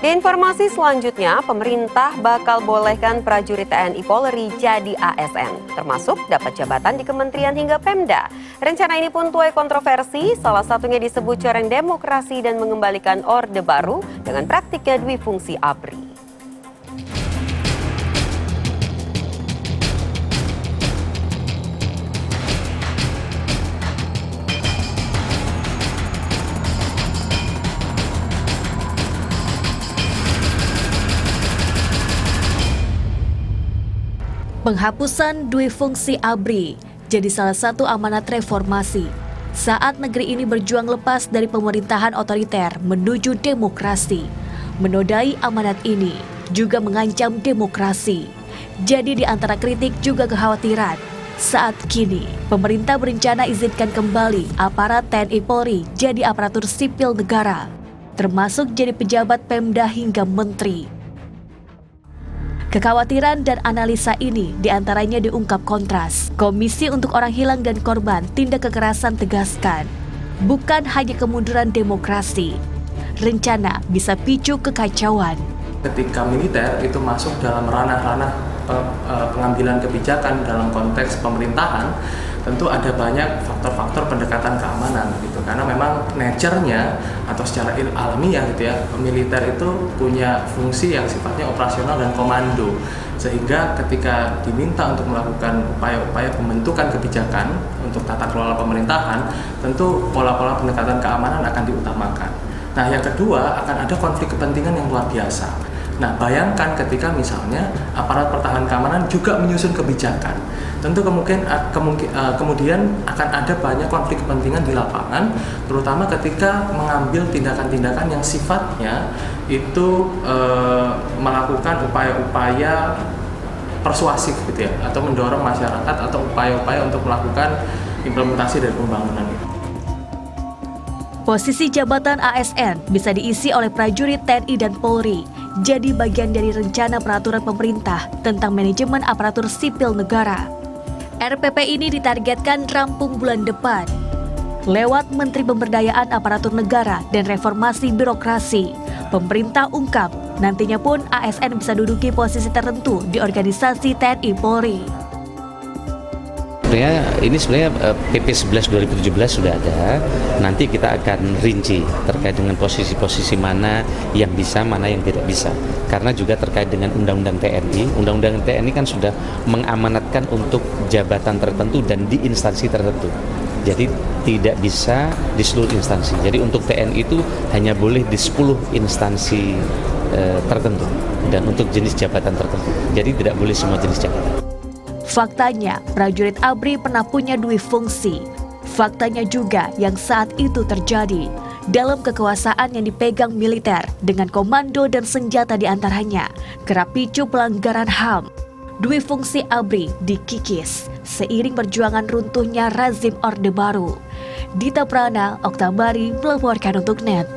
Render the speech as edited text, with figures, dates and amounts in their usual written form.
Di informasi selanjutnya, pemerintah bakal bolehkan prajurit TNI Polri jadi ASN, termasuk dapat jabatan di kementerian hingga Pemda. Rencana ini pun tuai kontroversi, salah satunya disebut coreng demokrasi dan mengembalikan Orde Baru dengan praktiknya dwi fungsi ABRI. Penghapusan dui fungsi ABRI jadi salah satu amanat reformasi saat negeri ini berjuang lepas dari pemerintahan otoriter menuju demokrasi. Menodai amanat ini juga mengancam demokrasi. Jadi di antara kritik juga kekhawatiran saat kini pemerintah berencana izinkan kembali aparat TNI Polri jadi aparatur sipil negara, termasuk jadi pejabat Pemda hingga menteri. Kekhawatiran dan analisa ini diantaranya diungkap Kontras. Komisi untuk Orang Hilang dan Korban Tindak Kekerasan tegaskan, bukan hanya kemunduran demokrasi, rencana bisa picu kekacauan. Ketika militer itu masuk dalam ranah-ranah pengambilan kebijakan dalam konteks pemerintahan, tentu ada banyak faktor-faktor pendekatan keamanan gitu, karena memang nature-nya atau secara alamiah gitu ya, militer itu punya fungsi yang sifatnya operasional dan komando, sehingga ketika diminta untuk melakukan upaya-upaya pembentukan kebijakan untuk tata kelola pemerintahan, tentu pola-pola pendekatan keamanan akan diutamakan. Nah, yang kedua akan ada konflik kepentingan yang luar biasa. Nah, bayangkan ketika misalnya aparat pertahanan keamanan juga menyusun kebijakan, tentu kemudian akan ada banyak konflik kepentingan di lapangan, terutama ketika mengambil tindakan-tindakan yang sifatnya itu melakukan upaya-upaya persuasif gitu ya, atau mendorong masyarakat atau upaya-upaya untuk melakukan implementasi dari pembangunan itu. Posisi jabatan ASN bisa diisi oleh prajurit TNI dan Polri, jadi bagian dari rencana peraturan pemerintah tentang manajemen aparatur sipil negara. RPP ini ditargetkan rampung bulan depan. Lewat Menteri Pemberdayaan Aparatur Negara dan Reformasi Birokrasi, pemerintah ungkap nantinya pun ASN bisa duduki posisi tertentu di organisasi TNI Polri. Ini sebenarnya PP 11 2017 sudah ada. Nanti kita akan rinci terkait dengan posisi-posisi mana yang bisa, mana yang tidak bisa. Karena juga terkait dengan Undang-Undang TNI. Undang-Undang TNI kan sudah mengamanatkan untuk jabatan tertentu dan di instansi tertentu. Jadi tidak bisa di seluruh instansi. Jadi untuk TNI itu hanya boleh di 10 instansi tertentu dan untuk jenis jabatan tertentu. Jadi tidak boleh semua jenis jabatan. Faktanya, prajurit ABRI pernah punya dui fungsi. Faktanya juga yang saat itu terjadi dalam kekuasaan yang dipegang militer dengan komando dan senjata diantaranya kerap picu pelanggaran HAM. Dui fungsi ABRI dikikis seiring perjuangan runtuhnya rezim Orde Baru. Dita Prana, Oktabari melaporkan untuk NET.